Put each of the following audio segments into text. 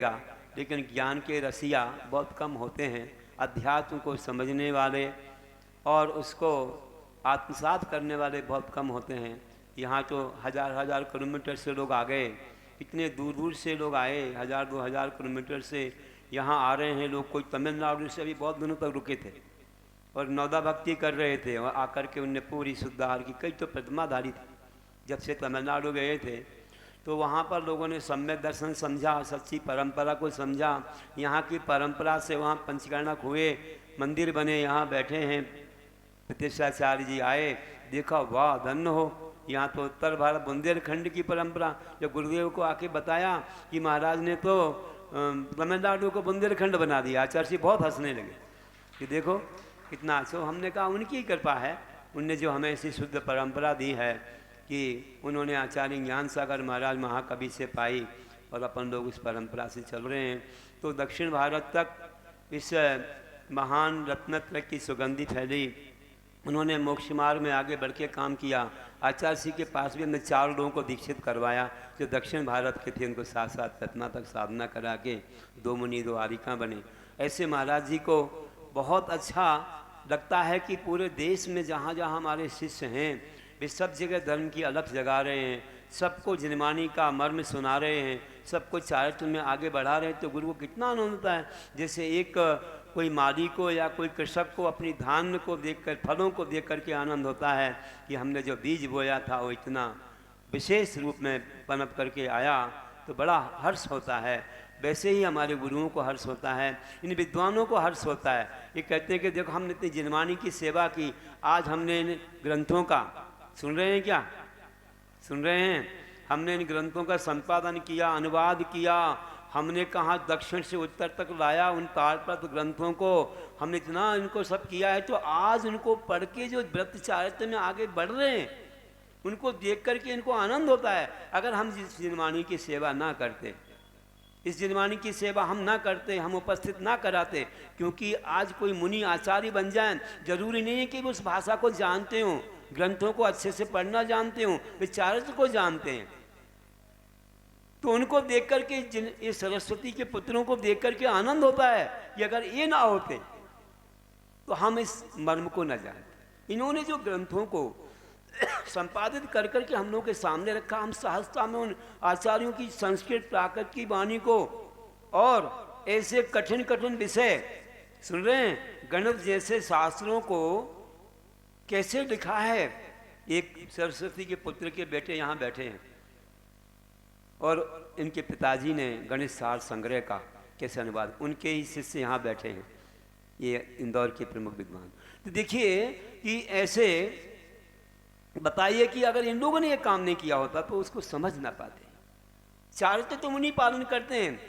लेकिन ज्ञान के रसिया बहुत कम होते हैं। अध्यात्म को समझने वाले और उसको आत्मसात करने वाले बहुत कम होते हैं। यहाँ तो हज़ार हज़ार किलोमीटर से लोग आ गए, इतने दूर दूर से लोग आए, 1000-2000 किलोमीटर से यहाँ आ रहे हैं लोग। कोई तमिलनाडु से अभी बहुत दिनों तक रुके थे और नौदा भक्ति कर रहे थे, और आकर के उनने पूरी शुद्धाहार की, कई तो प्रतिमाधारी थी जब से तमिलनाडु गए थे। तो वहाँ पर लोगों ने सम्यक दर्शन समझा, सच्ची परंपरा को समझा। यहाँ की परंपरा से वहाँ पंचकर्णक हुए, मंदिर बने, यहाँ बैठे हैं। प्रतिष्ठाचार्य जी आए, देखा, वाह धन्य हो, यहाँ तो उत्तर भारत बुंदेलखंड की परंपरा। जब गुरुदेव को आके बताया कि महाराज ने तो तमिलनाडु को बुंदेलखंड बना दिया, आचार्य जी बहुत हंसने लगे कि देखो कितना अच्छा। हमने कहा उनकी कृपा है, उनने जो हमें ऐसी शुद्ध परंपरा दी है कि उन्होंने आचार्य ज्ञान सागर महाराज महाकवि से पाई, और अपन लोग इस परंपरा से चल रहे हैं। तो दक्षिण भारत तक इस महान रत्नत्र की सुगंधि फैली। उन्होंने मोक्ष मार्ग में आगे बढ़ के काम किया। आचार्य जी के पास भी हमने 4 लोगों को दीक्षित करवाया जो दक्षिण भारत के थे। उनको साथ साथ रत्ना तक साधना करा के 2 मुनि 2 आरिका बने। ऐसे महाराज जी को बहुत अच्छा लगता है कि पूरे देश में जहाँ जहाँ हमारे शिष्य हैं वे सब जगह धर्म की अलख जगा रहे हैं, सबको जिनमानी का मर्म सुना रहे हैं, सबको चारित्र में आगे बढ़ा रहे हैं। तो गुरु को कितना आनंद होता है। जैसे एक कोई माली को या कोई कृषक को अपनी धान को देखकर, फलों को देख कर के आनंद होता है कि हमने जो बीज बोया था वो इतना विशेष रूप में पनप करके आया, तो बड़ा हर्ष होता है। वैसे ही हमारे गुरुओं को हर्ष होता है, इन विद्वानों को हर्ष होता है। ये कहते हैं कि देखो हमने इतनी जिनमानी की सेवा की, आज हमने इन ग्रंथों का, सुन रहे हैं क्या, सुन रहे हैं, हमने इन ग्रंथों का संपादन किया, अनुवाद किया, हमने कहाँ दक्षिण से उत्तर तक लाया उन तालपत्र ग्रंथों को, हमने इतना इनको सब किया है। तो आज उनको पढ़ के जो व्रत चारित्र में आगे बढ़ रहे हैं उनको देख करके इनको आनंद होता है। अगर हम जिस जिनमानी की सेवा ना करते, इस जिनमानी की सेवा हम ना करते, हम उपस्थित ना कराते, क्योंकि आज कोई मुनि आचार्य बन जाए, जरूरी नहीं है कि वो उस भाषा को जानते हों, ग्रंथों को अच्छे से पढ़ना जानते हों, वे चारित्र को जानते हैं। तो उनको देख करके ये सरस्वती के पुत्रों को देख करके आनंद होता है कि अगर ये ना होते तो हम इस मर्म को न जानते। इन्होंने जो ग्रंथों को संपादित कर करके हम लोग के सामने रखा, हम सहजता में उन आचार्यों की संस्कृत प्राकृत की वाणी को और ऐसे कठिन कठिन विषय, सुन रहे हैं, गणित जैसे शास्त्रों को कैसे लिखा है। एक सरस्वती के पुत्र के बेटे यहाँ बैठे हैं और इनके पिताजी ने गणित सार संग्रह का कैसे अनुवाद, उनके ही शिष्य यहाँ बैठे हैं, ये इंदौर के प्रमुख विद्वान। तो देखिए कि ऐसे बताइए कि अगर इन लोगों ने ये काम नहीं किया होता तो उसको समझ ना पाते। चारित्र तो मुनि पालन करते हैं,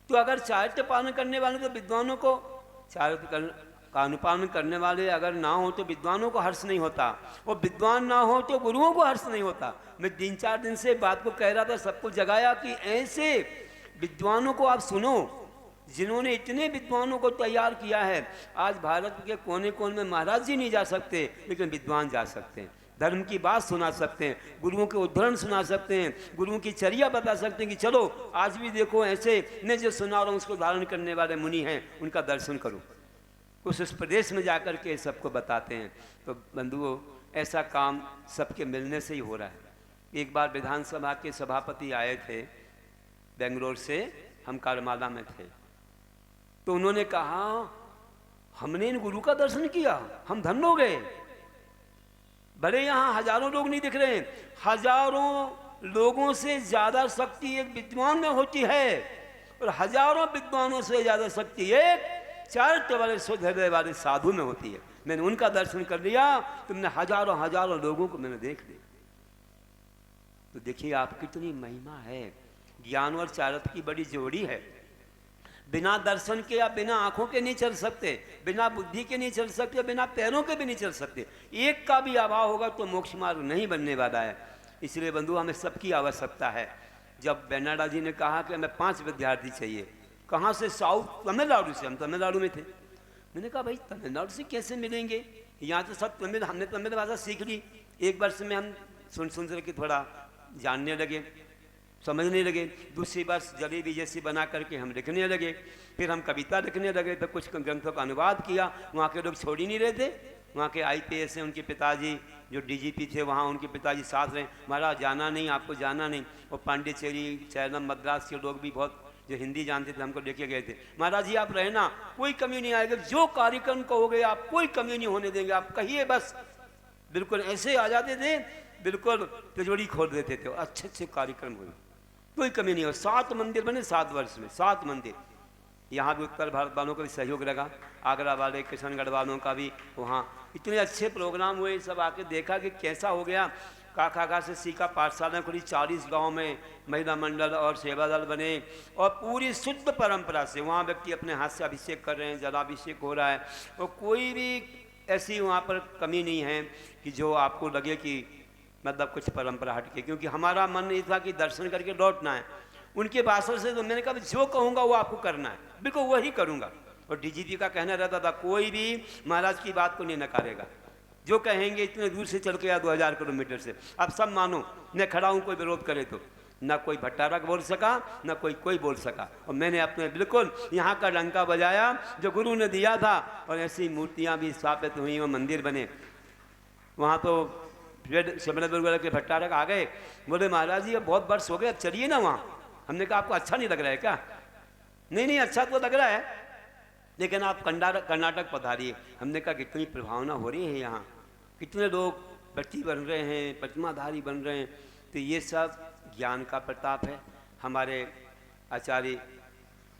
तो अगर चारित्र पालन करने वाले तो विद्वानों को, चारित्र का अनुपालन करने वाले अगर ना हो तो विद्वानों को हर्ष नहीं होता, और विद्वान ना हो तो गुरुओं को हर्ष नहीं होता। मैं 3-4 दिन से बात को कह रहा था, सबको जगाया कि ऐसे विद्वानों को आप सुनो जिन्होंने इतने विद्वानों को तैयार किया है। आज भारत के कोने कोने में महाराज जी नहीं जा सकते, लेकिन विद्वान जा सकते हैं, धर्म की बात सुना सकते हैं, गुरुओं के उद्धरण सुना सकते हैं, गुरुओं की चर्या बता सकते हैं कि चलो आज भी देखो ऐसे मैं जो सुना रहा हूँ उसको धारण करने वाले मुनि हैं, उनका दर्शन करो। उस प्रदेश में जाकर के सबको बताते हैं। तो बंधुओं, ऐसा काम सबके मिलने से ही हो रहा है। एक बार विधानसभा के सभापति आए थे बेंगलोर से, हम कारमाला में थे, तो उन्होंने कहा हमने इन गुरु का दर्शन किया, हम धन्य हो गए। भले यहाँ हजारों लोग नहीं दिख रहे हैं, हजारों लोगों से ज्यादा शक्ति एक विद्वान में होती है, और हजारों विद्वानों से ज्यादा शक्ति एक चारित्र वाले शुद्ध हृदय वाले साधु में होती है। मैंने उनका दर्शन कर लिया, तुमने हजारों हजारों लोगों को मैंने देख लिया। तो देखिए आप कितनी महिमा है। ज्ञान और चारित्र की बड़ी जोड़ी है। बिना दर्शन के या बिना आंखों के नहीं चल सकते, बिना बुद्धि के नहीं चल सकते, बिना पैरों के भी नहीं चल सकते। एक का भी अभाव होगा तो मोक्ष मार्ग नहीं बनने वाला है। इसलिए बंधु हमें सबकी आवश्यकता है। जब बेनाडा जी ने कहा कि हमें 5 विद्यार्थी चाहिए, कहाँ से, साउथ तमिलनाडु से, हम तमिलनाडु में थे। मैंने कहा भाई तमिलनाडु से कैसे मिलेंगे, यहाँ तो सब तमिल, हमने तमिल भाषा सीख ली, 1 वर्ष में हम सुन सुन के थोड़ा जानने लगे। समझने लगे। दूसरी बस जलेबी जैसी बना करके हम लिखने लगे, फिर हम कविता लिखने लगे, तो कुछ ग्रंथों का अनुवाद किया। वहाँ के लोग छोड़ ही नहीं रहे थे। वहाँ के IPS हैं, उनके पिताजी जो DGP थे वहाँ, उनके पिताजी साथ रहे, महाराज जाना नहीं, आपको जाना नहीं। और पांडिचेरी, सैलम, मद्रास के लोग भी बहुत जो हिंदी जानते थे हमको लेके गए थे। महाराज जी आप रहना, कोई कमी नहीं आएगी, जो कार्यक्रम कहोगे आप, कोई कमी नहीं होने देंगे, आप कहिए बस। बिल्कुल ऐसे आ जाते थे, बिल्कुल तिजोरी खोल देते थे, अच्छे अच्छे कार्यक्रम हुए, कोई कमी नहीं हो। 7 मंदिर बने 7 वर्ष में, 7 मंदिर। यहाँ भी उत्तर भारत वालों का भी सहयोग लगा, आगरा वाले, किशनगढ़ वालों का भी। वहाँ इतने अच्छे प्रोग्राम हुए, सब आके देखा कि कैसा हो गया। काका से सीखा, पाठशाला खुली, 40 गांव में महिला मंडल और सेवा दल बने, और पूरी शुद्ध परंपरा से वहाँ व्यक्ति अपने हाथ से अभिषेक कर रहे हैं, जलाभिषेक हो रहा है, और कोई भी ऐसी वहाँ पर कमी नहीं है कि जो आपको लगे कि मतलब कुछ परंपरा हटके। क्योंकि हमारा मन ये था कि दर्शन करके लौटना है। उनके भाषण से तो मैंने कहा जो कहूँगा वो आपको करना है, बिल्कुल वही करूँगा। और DGP का कहना रहता था कोई भी महाराज की बात को नहीं नकारेगा, जो कहेंगे। इतने दूर से चल के आया 2000 किलोमीटर से, अब सब मानो, मैं खड़ा हूँ, कोई विरोध करे तो। ना कोई भट्टारक बोल सका, ना कोई बोल सका। और मैंने अपने बिल्कुल यहाँ का डंका बजाया जो गुरु ने दिया था, और ऐसी मूर्तियाँ भी स्थापित हुई और मंदिर बने। वहाँ तो सिमरन के भट्टारक आ गए, बोले महाराज जी अब बहुत वर्ष हो गए, अब चलिए ना वहाँ। हमने कहा आपको अच्छा नहीं लग रहा है क्या? नहीं अच्छा तो लग रहा है, लेकिन आप कर्नाटक पधारिए। हमने कहा कितनी प्रभावना हो रही है यहाँ, कितने लोग व्यक्ति बन रहे हैं, प्रतिमाधारी बन रहे हैं। तो ये सब ज्ञान का प्रताप है। हमारे आचार्य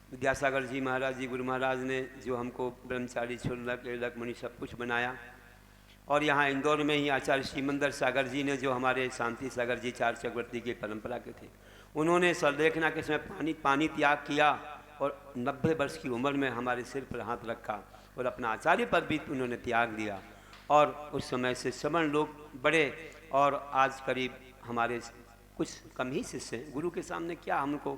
विद्यासागर जी महाराज जी, गुरु महाराज ने जो हमको ब्रह्मचारी, क्षुल्लक, एलक, मणि सब कुछ बनाया। और यहाँ इंदौर में ही आचार्य श्रीमंदर सागर जी ने, जो हमारे शांति सागर जी 4 चक्रवर्ती की परंपरा के थे, उन्होंने सरलेखना के समय पानी त्याग किया, और 90 वर्ष की उम्र में हमारे सिर पर हाथ रखा, और अपना आचार्य पद भी उन्होंने त्याग दिया। और उस समय से श्रमण लोग बड़े, और आज करीब हमारे कुछ कम ही शिष्य हैं। गुरु के सामने क्या हमको,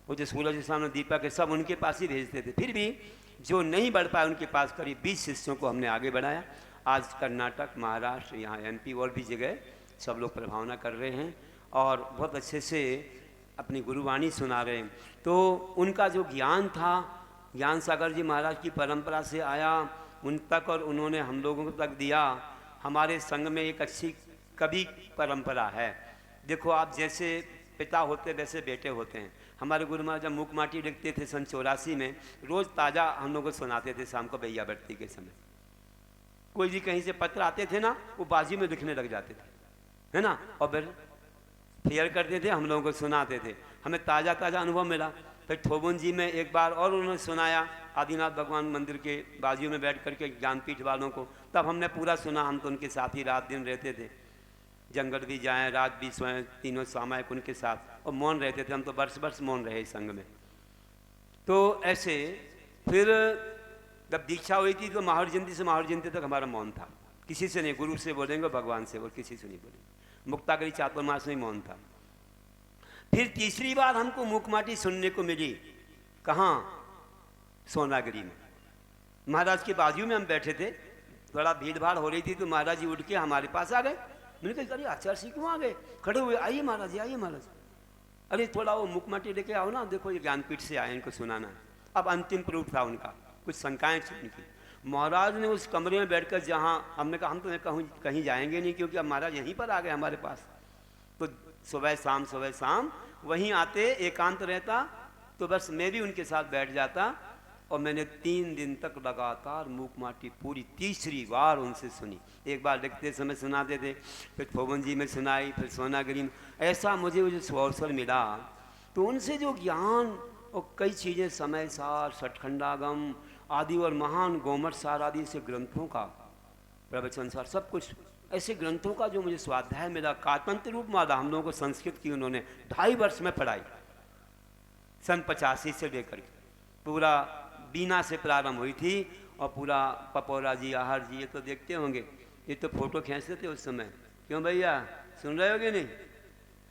वो जो सूरज के सामने दीपक है, सब उनके पास ही भेजते थे। फिर भी जो नहीं बढ़ पाए उनके पास करीब 20 शिष्यों को हमने आगे बढ़ाया। आज कर्नाटक, महाराष्ट्र, यहाँ MP और भी जगह सब लोग प्रभावना कर रहे हैं, और बहुत अच्छे से अपनी गुरुवाणी सुना रहे हैं। तो उनका जो ज्ञान था, ज्ञान सागर जी महाराज की परंपरा से आया उन तक, और उन्होंने हम लोगों तक दिया। हमारे संघ में एक अच्छी कवि परंपरा है। देखो आप जैसे पिता होते वैसे बेटे होते हैं। हमारे गुरु महाराज जब मूक माटी लिखते थे सन 84 में, रोज़ ताज़ा हम लोग को सुनाते थे शाम को भैयावर्ती के समय। कोई भी कहीं से पत्र आते थे ना, वो बाजी में लिखने लग जाते थे, है ना, और फिर फेयर करते थे, हम लोगों को सुनाते थे। हमें ताज़ा अनुभव मिला। फिर थोबुन जी में एक बार और उन्होंने सुनाया, आदिनाथ भगवान मंदिर के बाजू में बैठ करके ज्ञानपीठ वालों को, तब हमने पूरा सुना। हम तो उनके साथ ही रात दिन रहते थे, जंगल भी जाएं, रात भी सोएं, तीनों सामायिक उनके साथ, और मौन रहते थे। हम तो वर्ष मौन रहे संघ में। तो ऐसे फिर जब दीक्षा हुई थी तो माहौर जयंती से माहौर जयंती तक हमारा मौन था, किसी से नहीं। गुरु से बोलेंगे, भगवान से, और किसी से नहीं बोलेंगे। मुक्तागिरी चातुर्मास में मौन था। फिर तीसरी बार हमको मुकमाटी सुनने को मिली, कहाँ? सोनागिरी में। महाराज के बाजू में हम बैठे थे, थोड़ा भीड़ भाड़ हो रही थी, तो महाराज जी उठ के हमारे पास आ गए। मैंने कहा अरे आचार्य जी क्यों आ गए? खड़े हुए, आइए महाराज जी, आइए महाराज। अरे थोड़ा वो मुकमाटी लेके आओ ना, देखो ये ज्ञानपीठ से आए, इनको सुनाना है। अब अंतिम प्रूफ था उनका, कुछ शंकाएं थी उनकी। महाराज ने उस कमरे में बैठकर, जहाँ हमने कहा हम तो कहीं जाएंगे नहीं, क्योंकि अब महाराज यहीं पर आ गए हमारे पास। तो सुबह शाम वहीं आते, एकांत रहता, तो बस मैं भी उनके साथ बैठ जाता। और मैंने 3 दिन तक लगातार मुकमाटी पूरी तीसरी बार उनसे सुनी। एक बार लिखते समय सुनाते थे, फिर थोबन जी में सुनाई, फिर सोनागिरी में। ऐसा मुझे जो अवसर मिला, तो उनसे जो ज्ञान और कई चीज़ें, समय सार, सठखंडागम आदि और महान गोमट सार आदि से ग्रंथों का, प्रवचन सार, सब कुछ ऐसे ग्रंथों का जो मुझे स्वाध्याय मिला। कातंत्र रूप माला हम लोगों को संस्कृत की उन्होंने 2.5 वर्ष में पढ़ाई, सन 85 से लेकर के। पूरा बीना से प्रारंभ हुई थी, और पूरा पपौरा जी, आहर जी, ये तो देखते होंगे, ये तो फोटो खींचते थे उस समय। क्यों भैया, सुन रहे होगे नहीं?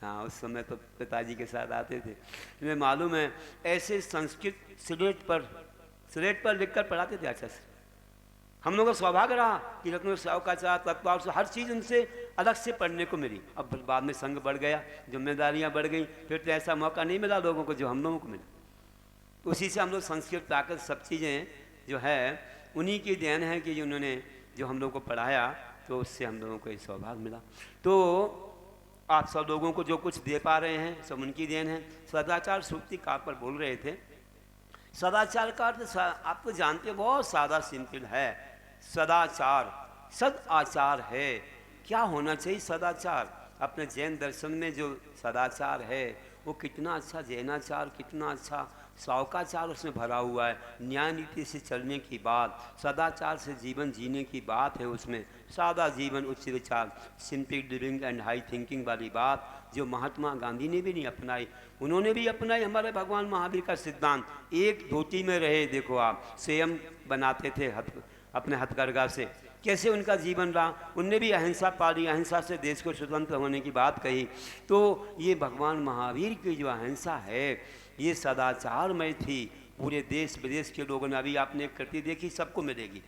हाँ, उस समय तो पिताजी के साथ आते थे। तुम्हें मालूम है, ऐसे संस्कृत स्लेट पर लिखकर पढ़ाते थे। अच्छा से हम लोगों का सौभाग्य रहा कि लखनऊ सावकाचार तत्वार से हर चीज़ उनसे अलग से पढ़ने को मिली। अब बाद में संग बढ़ गया, जिम्मेदारियां बढ़ गई, फिर तो ऐसा मौका नहीं मिला लोगों को जो हम लोगों को मिला। उसी से हम लोग संस्कृत ताकत सब चीज़ें जो है उन्हीं की देन है कि उन्होंने जो हम लोग को पढ़ाया, तो उससे हम लोगों को ये सौभाग्य मिला। तो आप सब लोगों को जो कुछ दे पा रहे हैं सब उनकी देन है। सदाचार सूक्तिकार पर बोल रहे थे। सदाचार का अर्थ आप तो जानते हो बहुत सादा सिंपल है। सदाचार सद आचार है। क्या होना चाहिए सदाचार? अपने जैन दर्शन में जो सदाचार है वो कितना अच्छा जैनाचार, कितना अच्छा सावकाचार उसमें भरा हुआ है। न्याय नीति से चलने की बात, सदाचार से जीवन जीने की बात है उसमें। सादा जीवन, उच्च विचार, simple living and high thinking वाली बात जो महात्मा गांधी ने भी नहीं अपनाई, उन्होंने भी अपनाई। हमारे भगवान महावीर का सिद्धांत, एक धोती में रहे। देखो आप स्वयं बनाते थे अपने हथकरघा से, कैसे उनका जीवन रहा। उनने भी अहिंसा पाली, अहिंसा से देश को स्वतंत्र होने की बात कही। तो ये भगवान महावीर की जो अहिंसा है ये सदाचारमय थी। पूरे देश विदेश के लोगों ने, अभी आपने एक कृति देखी सबको मिलेगी,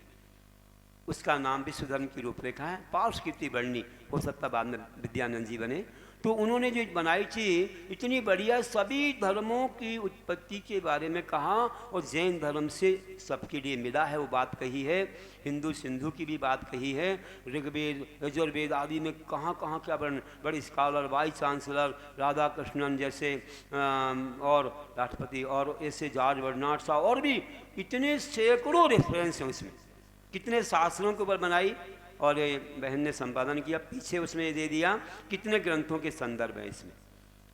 उसका नाम विश्व धर्म की रूपरेखा है, पार्श कीर्ति वर्णी। हो सकता बाद में विद्यानंद जी बने। तो उन्होंने जो बनाई थी इतनी बढ़िया, सभी धर्मों की उत्पत्ति के बारे में कहा और जैन धर्म से सबके लिए मिला है वो बात कही है। हिंदू सिंधु की भी बात कही है। ऋग्वेद यजुर्वेद आदि में कहाँ कहाँ क्या वर्णन, बड़े scholar, vice chancellor Radha Krishnan जैसे और राष्ट्रपति और ऐसे जॉर्ज बर्नार्ड शॉ और भी इतने सैकड़ों रेफरेंस हैं उसमें। कितने शास्त्रों के ऊपर बनाई और ये बहन ने संपादन किया। पीछे उसमें दे दिया कितने ग्रंथों के संदर्भ है इसमें।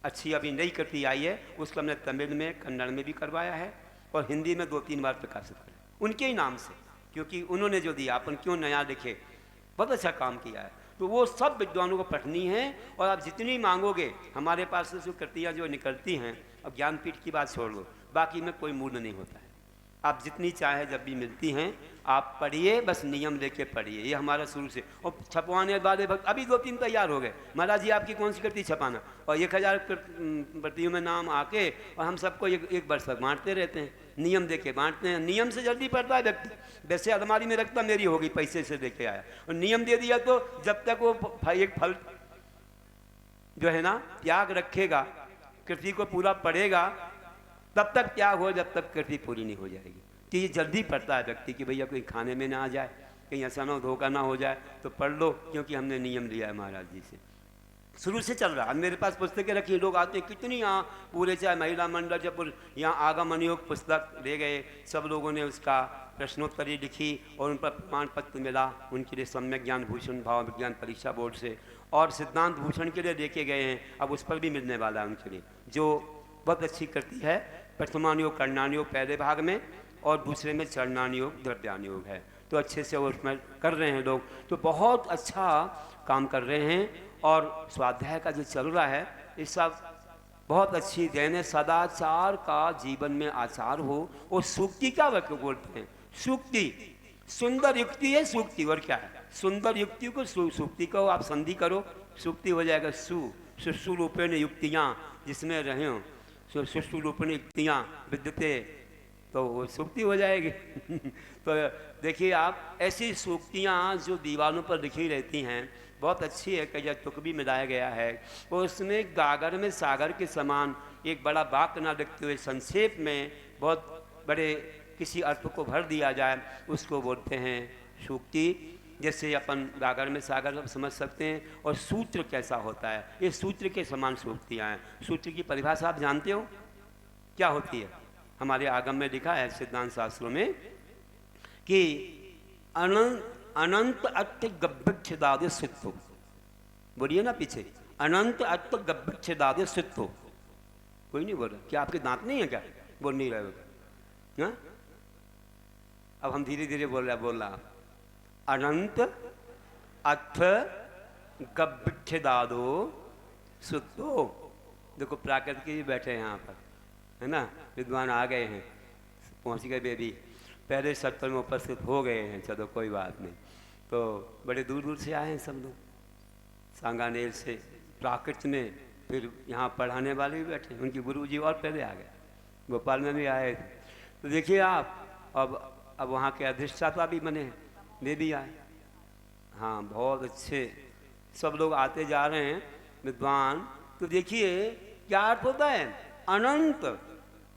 अच्छी अभी नई कृति आई है, उसको हमने तमिल में, कन्नड़ में भी करवाया है और हिंदी में 2-3 बार प्रकाशित करें उनके ही नाम से, क्योंकि उन्होंने जो दिया अपन क्यों नया लिखे, बहुत अच्छा काम किया है। तो वो सब विद्वानों को पढ़नी है और आप जितनी मांगोगे, हमारे पास से जो कृतियाँ जो निकलती हैं, अब ज्ञानपीठ की बात छोड़ दो, बाकी में कोई मूल्य नहीं होता है। आप जितनी चाहे जब भी मिलती हैं आप पढ़िए, बस नियम लेके पढ़िए। ये हमारा शुरू से। और छपवाने वाले भक्त अभी 2-3 तैयार हो गए। महाराज जी आपकी कौन सी कृति छपाना, और 1000 प्रतियों में नाम आके और हम सबको एक वर्ष तक बांटते रहते हैं, नियम देके बांटते हैं। नियम से जल्दी पढ़ता है व्यक्ति। वैसे अलमारी में रखता मेरी होगी, पैसे से लेके आया, और नियम दे दिया तो जब तक वो एक फल जो है ना त्याग रखेगा, कृति को पूरा पढ़ेगा, तब तक त्याग हो जब तक कृति पूरी नहीं हो जाएगी। तो ये जल्दी पड़ता है व्यक्ति कि भैया कोई खाने में ना आ जाए, कहीं ऐसा ना धोखा ना हो जाए, तो पढ़ लो, क्योंकि हमने नियम लिया है महाराज जी से, शुरू से चल रहा है। मेरे पास पुस्तकें रखी, लोग आते हैं कितनी, यहाँ पूरे चाहे महिला मंडल जब यहाँ आगमन योग पुस्तक ले गए, सब लोगों ने उसका प्रश्नोत्तरी लिखी और उन पर प्रमाण पत्र मिला उनके लिए सम्यक ज्ञान भूषण भाव विज्ञान परीक्षा बोर्ड से, और सिद्धांत भूषण के लिए लेके गए हैं, अब उस पर भी मिलने वाला है उनके लिए, जो बहुत अच्छी करती है। प्रथमान योग कर्णान योग पहले भाग में और दूसरे में चरणान योग द्रव्यान योग है। तो अच्छे से वो उसमें कर रहे हैं लोग, तो बहुत अच्छा काम कर रहे हैं। और स्वाध्याय का जो चल रहा है ये सब बहुत अच्छी देन है। सदाचार का जीवन में आचार हो। और सूक्ति क्या वाक्य बोलते हैं, सूक्ति सुंदर युक्ति है, सूक्ति और क्या है, सुंदर युक्ति को सूक्ति को आप संधि करो, सूक्ति हो जाएगा सुषु रूपेण युक्तियाँ जिसमें रहे हो, सुषु रूपेण युक्तियाँ विद्यते, तो वो सूक्ति हो जाएगी। तो देखिए आप, ऐसी सूक्तियाँ जो दीवारों पर लिखी रहती हैं बहुत अच्छी है। कई तुक भी मिलाया गया है और उसमें गागर में सागर के समान एक बड़ा वाक्य ना लिखते हुए संक्षेप में बहुत बड़े किसी अर्थ को भर दिया जाए, उसको बोलते हैं सूक्ति। जैसे अपन गागर में सागर समझ सकते हैं, और सूत्र कैसा होता है, ये सूत्र के समान सूक्तियाँ हैं। सूत्र की परिभाषा आप जानते हो क्या होती है? हमारे आगम में लिखा है सिद्धांत शास्त्रों में कि अनंत अट्ठ गभ्यच्छेदादि सिद्धो, बोलिए ना पीछे, अनंत अट्ठ गभ्यच्छेदादि सिद्धो। कोई नहीं बोल रहा, क्या आपके दांत नहीं है क्या? बोल नहीं रहे हो ना? अब हम धीरे धीरे बोल रहा अनंत अट्ठ गभ्यच्छेदादो सिद्धो। देखो प्राकृत के भी बैठे हैं यहाँ पर, है ना, विद्वान आ गए हैं, पहुँच गए बेबी, पहले सत्र में उपस्थित हो गए हैं, चलो कोई बात नहीं। तो बड़े दूर दूर से आए हैं सब लोग, सांगानेर से, प्राकृत में, फिर यहाँ पढ़ाने वाले भी बैठे, उनके गुरुजी और पहले आ गए, भोपाल में भी आए थे। तो देखिए आप, अब वहाँ के अधिष्ठाता भी बने, वे भी आए। हाँ, बहुत अच्छे सब लोग आते जा रहे हैं विद्वान। तो देखिए क्या अर्थ होता है, अनंत।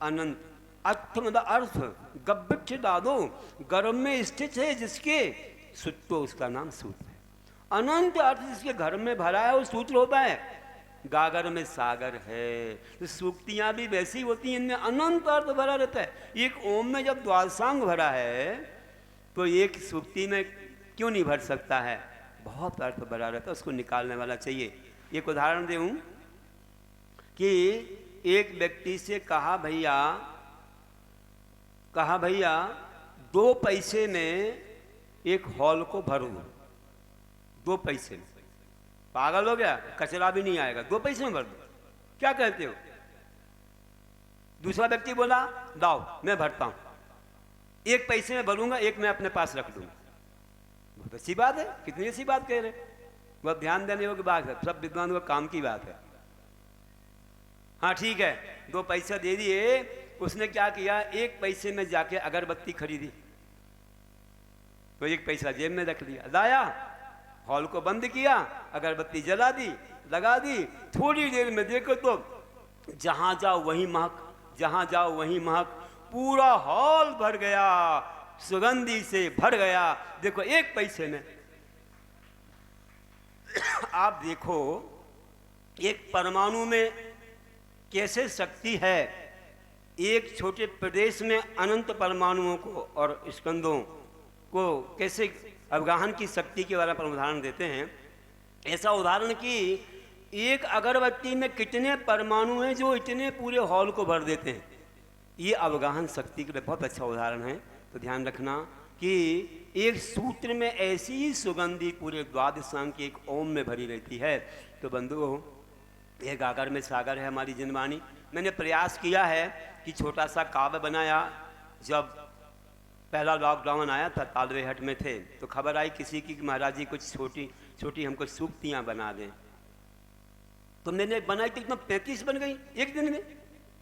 अनंत अर्थ मतलब अर्थ, गब्बिठ दादो, गर्भ में स्थित है जिसके, सूत्र उसका नाम सूत्र है। अनंत अर्थ जिसके घर में भरा है वो सूत्र होता है। गागर में सागर है, तो सूक्तियाँ भी वैसी होती हैं, इनमें अनंत अर्थ भरा रहता है। एक ओम में जब द्वादशांग भरा है तो एक सूक्ति में क्यों नहीं भर सकता है, बहुत अर्थ भरा रहता है, उसको निकालने वाला चाहिए। एक उदाहरण दूँ कि एक व्यक्ति से कहा भैया 2 पैसे में एक हॉल को भर दो, 2 पैसे में। पागल हो गया, कचरा भी नहीं आएगा, 2 पैसे में भर दो, क्या कहते हो? दूसरा व्यक्ति बोला दाओ मैं भरता हूं, 1 पैसे में भरूंगा, 1 मैं अपने पास रख दूंगा। बहुत अच्छी बात है, कितनी अच्छी बात कह रहे, बहुत ध्यान देने योग्य बात है, सब विद्वानों का काम की बात है। हाँ ठीक है, 2 पैसा दे दिए। उसने क्या किया, 1 पैसे में जाके अगरबत्ती खरीदी, तो 1 पैसा जेब में रख लिया, लाया, हॉल को बंद किया, अगरबत्ती जला दी, लगा दी। थोड़ी देर में देखो तो जहां जाओ वहीं महक, जहां जाओ वहीं महक, पूरा हॉल भर गया, सुगंधी से भर गया। देखो 1 पैसे में। आप देखो एक परमाणु में कैसे शक्ति है, एक छोटे प्रदेश में अनंत परमाणुओं को और स्कंदों को कैसे अवगाहन की शक्ति के बारे में उदाहरण देते हैं। ऐसा उदाहरण कि एक अगरबत्ती में कितने परमाणु हैं जो इतने पूरे हॉल को भर देते हैं। ये अवगाहन शक्ति के लिए बहुत अच्छा उदाहरण है। तो ध्यान रखना कि एक सूत्र में ऐसी ही सुगंधी पूरे द्वादशांग की एक ओम में भरी रहती है। तो बंधुओं, ये गागर में सागर है हमारी जिनवाणी। मैंने प्रयास किया है कि छोटा सा काव्य बनाया। जब पहला लॉकडाउन आया था, तालवेहट में थे, तो खबर आई किसी की कि महाराज जी कुछ छोटी छोटी हमको सूक्तियाँ बना दें। तो मैंने बनाई तो 35 बन गई एक दिन में,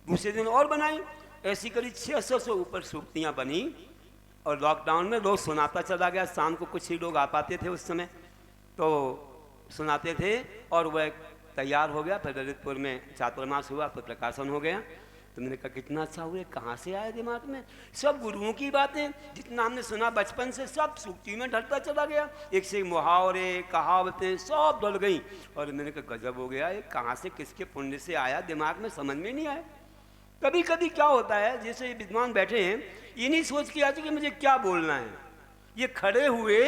दूसरे दिन और बनाई, ऐसी करीब 600 से ऊपर सूक्तियाँ बनी। और लॉकडाउन में रोज सुनाता चला गया। शाम को कुछ ही लोग आ पाते थे उस समय, तो सुनाते थे और वह तैयार हो गया। फिर ललितपुर में चातुर्मास हुआ तो प्रकाशन हो गया। तो मैंने कहा कितना अच्छा हुआ, कहाँ से आया दिमाग में, सब गुरुओं की बातें जितना हमने सुना बचपन से सब सूक्ति में ढलता चला गया। एक से मुहावरे कहावतें सब डल गई। और मैंने कहा गजब हो गया, ये कहाँ से किसके पुण्य से आया, दिमाग में समझ में नहीं आया। कभी कभी क्या होता है, जैसे विद्वान बैठे हैं, ये नहीं सोच के आते कि मुझे क्या बोलना है, ये खड़े हुए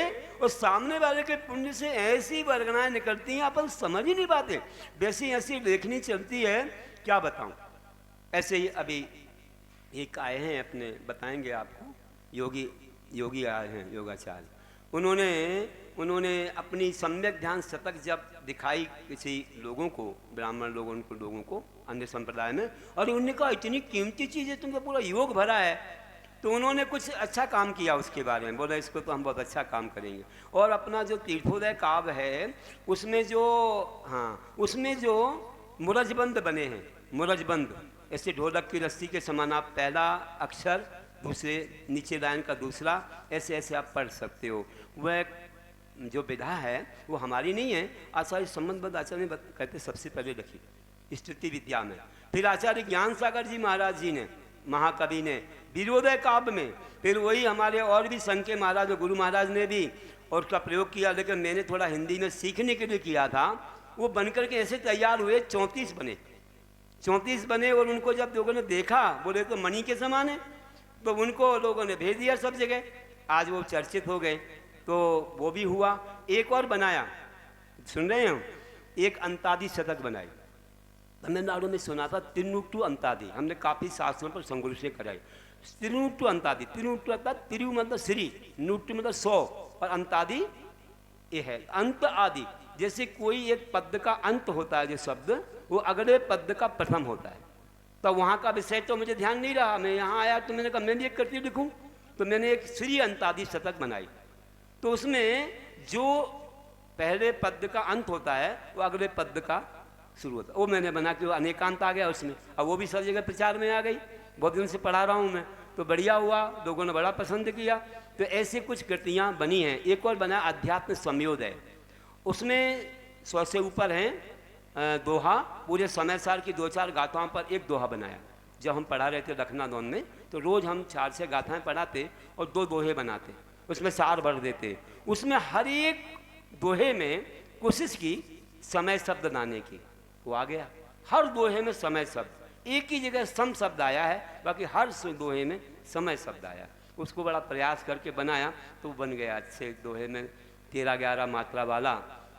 और सामने वाले के पुण्य से ऐसी वर्गनाएं निकलती हैं अपन समझ ही नहीं पाते। वैसी ऐसी लेखनी चलती है, क्या बताऊं। ऐसे ही अभी एक आए हैं अपने, बताएंगे आपको, योगी आए हैं योगाचार्य। उन्होंने अपनी सम्यक ध्यान शतक जब दिखाई किसी लोगों को, ब्राह्मण लोगों को अन्य संप्रदाय में, और उन्होंने कहा इतनी कीमती चीज़ है, तुमको पूरा योग भरा है। तो उन्होंने कुछ अच्छा काम किया उसके बारे में, बोला इसको तो हम बहुत अच्छा काम करेंगे। और अपना जो तीर्थोदय काव्य है उसमें जो मुरजबंद बने हैं, मुरजबंद ऐसे ढोलक की रस्सी के समान, आप पहला अक्षर दूसरे नीचे लाइन का दूसरा, ऐसे ऐसे आप पढ़ सकते हो। वह जो विधा है वो हमारी नहीं है, आचार्य संबंधबद्ध आचार्य ने कहते सबसे पहले लिखी स्तुति विद्या में। फिर आचार्य ज्ञान सागर जी महाराज जी ने, महाकवि ने वीरोदय काव्य में, फिर वही हमारे और भी संघ के महाराज गुरु महाराज ने भी और उसका प्रयोग किया। लेकिन मैंने थोड़ा हिंदी में सीखने के लिए किया था। वो बनकर के ऐसे तैयार हुए, 34 बने। और उनको जब लोगों ने देखा, बोले तो मणि के समान है, तो उनको लोगों ने भेज दिया सब जगह। आज वो चर्चित हो गए, तो वो भी हुआ। एक और बनाया, सुन रहे हो, एक अंतादि शतक बनाई, तमिलनाडु में सुना था, तिरुनुट्टू अंतादि। हमने काफ़ी शास्त्रों पर संगुरु से कराई। तिरुनुट्टू अंतादि, तिरुनुट्टू अर्थात तिरु मतलब श्री, नुट्टू मतलब 100, और अंतादि ये है अंत आदि। जैसे कोई एक पद का अंत होता है जो शब्द, वो अगले पद का प्रथम होता है। तो वहाँ का विषय तो मुझे ध्यान नहीं रहा, मैं यहाँ आया तो मैंने कहा मैं भी एक करती लिखूँ। तो मैंने एक श्री अंतादि शतक बनाई। तो उसमें जो पहले पद का अंत होता है वो अगले पद का शुरू होता है, वो मैंने बना के, वो अनेकांत आ गया उसमें। अब वो भी सब जगह प्रचार में आ गई, बहुत दिन से पढ़ा रहा हूँ मैं, तो बढ़िया हुआ, लोगों ने बड़ा पसंद किया। तो ऐसे कुछ कृतियाँ बनी हैं। एक और बना अध्यात्म संयोदय, उसमें 100 से ऊपर हैं दोहा। पूरे समय सार की 2-4 गाथाओं पर एक दोहा बनाया। जब हम पढ़ा रहे थे लखनादौन में तो रोज़ हम 4-6 गाथाएँ पढ़ाते और 2 दोहे बनाते, उसमें सार भर देते। उसमें हर एक दोहे में कोशिश की समय शब्द लाने की, वो आ गया। हर दोहे में समय शब्द, एक ही जगह सम शब्द आया है, बाकी हर दोहे में समय शब्द आया। उसको बड़ा प्रयास करके बनाया तो बन गया अच्छे दोहे में 13-11 मात्रा वाला,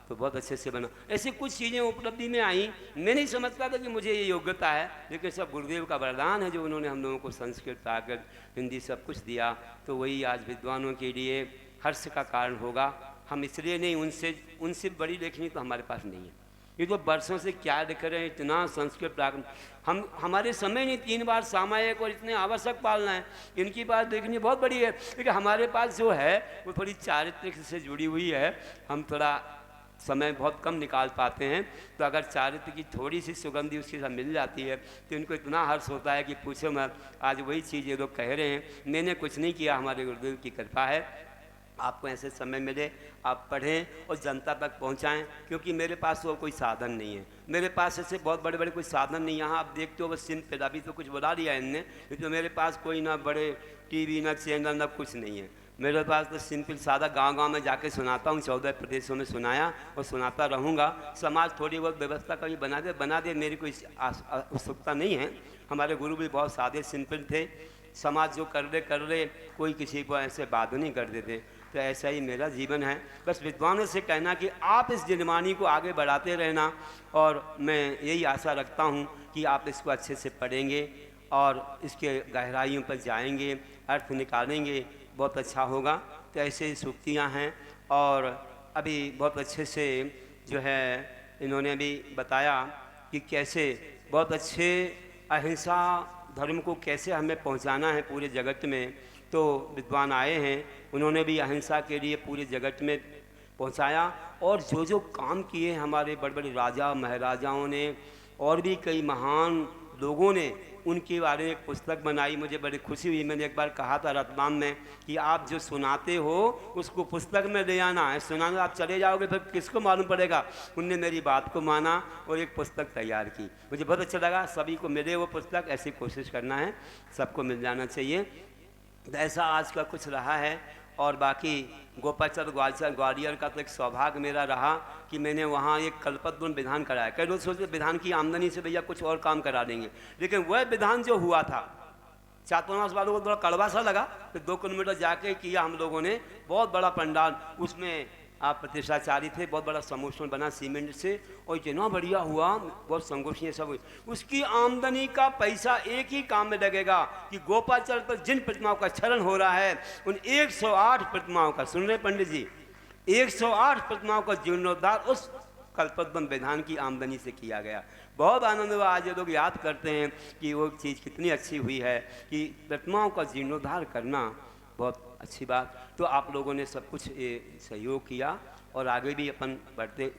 तो बहुत अच्छे से बना। ऐसी कुछ चीज़ें उपलब्धि में आई। मैं नहीं समझता था कि मुझे ये योग्यता है, लेकिन सब गुरुदेव का वरदान है जो उन्होंने हम लोगों को संस्कृत, प्राकृत, हिंदी सब कुछ दिया। तो वही आज विद्वानों के लिए हर्ष का कारण होगा। हम इसलिए नहीं, उनसे बड़ी लेखनी तो हमारे पास नहीं है। ये तो वर्षों से क्या लिख रहे हैं, इतना संस्कृत प्राकृत, हमारे समय नहीं 3 बार सामायिक और इतने आवश्यक पालना है। इनकी बात देखनी बहुत बड़ी है, लेकिन हमारे पास जो है वो थोड़ी चारित्रिक से जुड़ी हुई है। हम थोड़ा समय बहुत कम निकाल पाते हैं, तो अगर चारित्र की थोड़ी सी सुगंधी उसके साथ मिल जाती है तो इनको इतना हर्ष होता है कि पूछो मत। आज वही चीज़ ये लोग कह रहे हैं, मैंने कुछ नहीं किया, हमारे गुरुदेव की कृपा है। आपको ऐसे समय मिले आप पढ़ें और जनता तक पहुंचाएं, क्योंकि मेरे पास वो कोई साधन नहीं है। मेरे पास ऐसे बहुत बड़े बड़े कोई साधन नहीं। यहाँ आप देखते हो बस सिंध पे अभी तो कुछ बुला दिया इनने, तो मेरे पास कोई ना बड़े टीवी ना चैनल ना कुछ नहीं है। मेरे पास तो सिंपल सादा गांव-गांव में जाके सुनाता हूँ, 14 प्रदेशों में सुनाया और सुनाता रहूँगा। समाज थोड़ी बहुत व्यवस्था कभी बना दे मेरी कोई उत्सुकता नहीं है। हमारे गुरु भी बहुत सादे सिंपल थे। समाज जो कर रहे कोई किसी को ऐसे बात नहीं कर देते। तो ऐसा ही मेरा जीवन है। बस विद्वानों से कहना कि आप इस जिनवानी को आगे बढ़ाते रहना, और मैं यही आशा रखता हूँ कि आप इसको अच्छे से पढ़ेंगे और इसके गहराइयों पर जाएंगे, अर्थ निकालेंगे, बहुत अच्छा होगा। तो ऐसे ही सूक्तियाँ हैं। और अभी बहुत अच्छे से जो है इन्होंने भी बताया कि कैसे बहुत अच्छे अहिंसा धर्म को कैसे हमें पहुंचाना है पूरे जगत में। तो विद्वान आए हैं, उन्होंने भी अहिंसा के लिए पूरे जगत में पहुंचाया। और जो जो काम किए हमारे बड़े बड़े राजा महाराजाओं ने और भी कई महान लोगों ने, उनके बारे में एक पुस्तक बनाई। मुझे बड़ी खुशी हुई। मैंने एक बार कहा था रतलाम में कि आप जो सुनाते हो उसको पुस्तक में ले आना है, सुनाना आप चले जाओगे फिर किसको मालूम पड़ेगा। उनने मेरी बात को माना और एक पुस्तक तैयार की। मुझे बहुत अच्छा लगा। सभी को मिले वो पुस्तक, ऐसी कोशिश करना है, सबको मिल जाना चाहिए। ऐसा आज का कुछ रहा है। और बाकी गोपाचर ग्वालियर का तो एक सौभाग्य मेरा रहा कि मैंने वहाँ एक कल्पद्रुम विधान कराया। कई लोग सोचते विधान की आमदनी से भैया कुछ और काम करा देंगे, लेकिन वह विधान जो हुआ था चातुर्मास वालों को थोड़ा कड़वा सा लगा, तो 2 किलोमीटर जाके किया हम लोगों ने। बहुत बड़ा पंडाल, उसमें आप प्रतिष्ठाचारी थे, बहुत बड़ा समोषण बना सीमेंट से और इतना बढ़िया हुआ, बहुत संगोष्ठियाँ सब हुई। उसकी आमदनी का पैसा एक ही काम में लगेगा कि गोपाचल पर जिन प्रतिमाओं का क्षरण हो रहा है उन 108 प्रतिमाओं का, सुन रहे पंडित जी, 108 प्रतिमाओं का जीर्णोद्धार उस कल्पद्रुम विधान की आमदनी से किया गया। बहुत आनंद हुआ। आज ये लोग याद करते हैं कि वो चीज़ कितनी अच्छी हुई है कि प्रतिमाओं का जीर्णोद्धार करना बहुत अच्छी बात। तो आप लोगों ने सब कुछ ये सहयोग किया और आगे भी अपन बढ़ते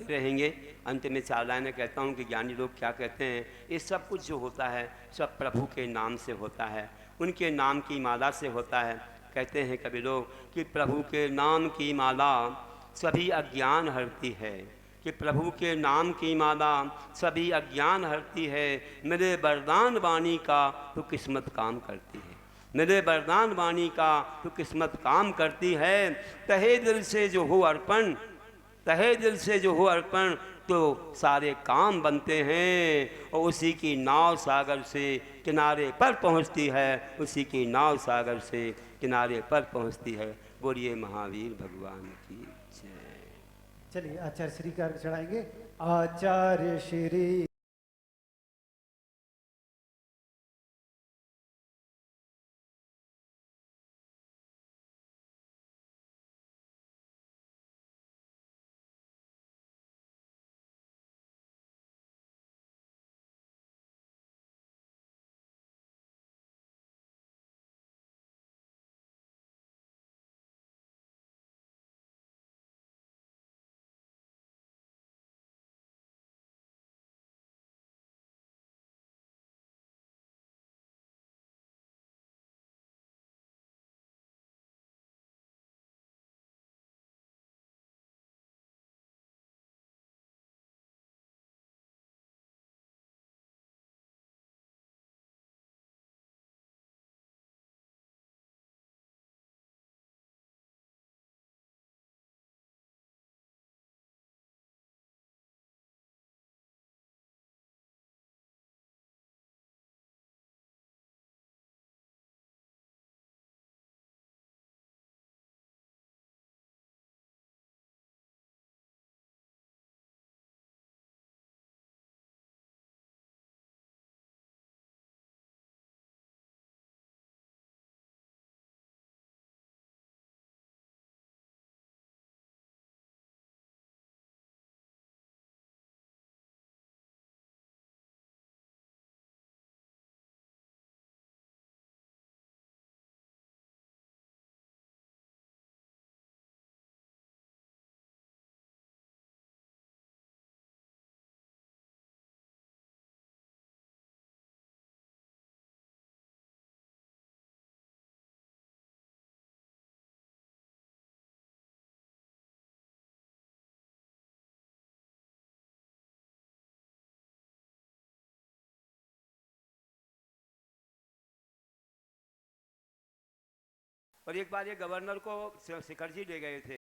रहेंगे। अंत में 4 लाइनें कहता हूँ कि ज्ञानी लोग क्या कहते हैं, ये सब कुछ जो होता है सब प्रभु के नाम से होता है, उनके नाम की माला से होता है। कहते हैं कभी लोग कि प्रभु के नाम की माला सभी अज्ञान हरती है, कि प्रभु के नाम की माला सभी अज्ञान हरती है। मेरे वरदान वाणी का तो किस्मत काम करती है, मेरे वरदान वाणी का तो किस्मत काम करती है। तहे दिल से जो हो अर्पण, तहे दिल से जो हो अर्पण, तो सारे काम बनते हैं। और उसी की नाव सागर से किनारे पर पहुंचती है, उसी की नाव सागर से किनारे पर पहुंचती है। बोलिए महावीर भगवान की जय। चलिए आचार्य श्री का अर्घ चढ़ाएंगे। आचार्य श्री और एक बार ये गवर्नर को शिखर जी ले गए थे।